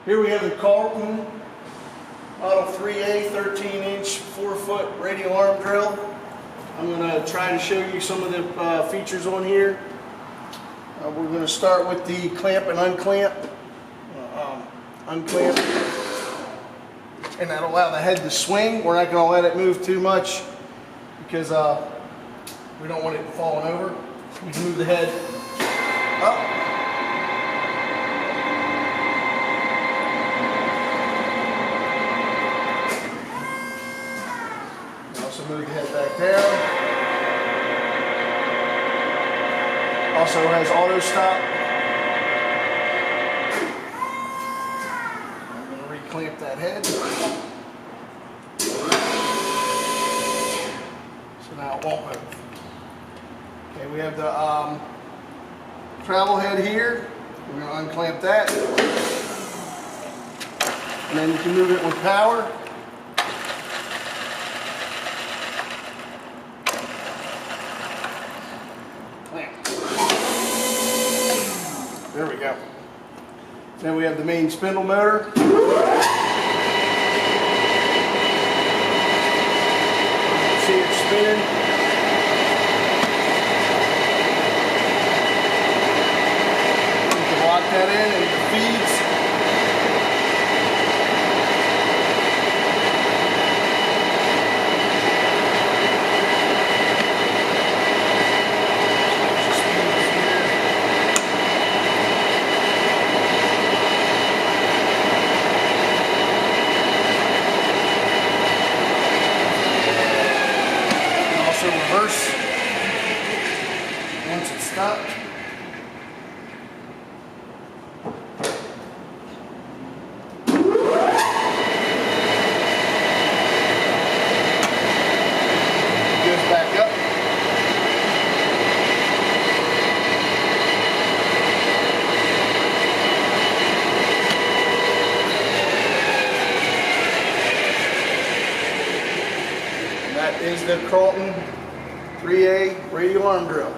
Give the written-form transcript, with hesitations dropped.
Here we have the Carlton Model 3A 13-inch 4-foot radial arm drill. I'm going to try to show you some of the features on here. We're going to start with the clamp and unclamp. Unclamp, and that'll allow the head to swing. We're not going to let it move too much because we don't want it falling over. You can move the head up. Also move the head back down. Also has auto stop. I'm going to reclamp that head. So now it won't move. Okay, we have the travel head here. We're going to unclamp that. And then you can move it with power. There we go. Then we have the main spindle motor. See it spinning. You can lock that in and it feeds. Reverse once it's stopped. It goes back up. And that is the Carlton 3A radial arm drill.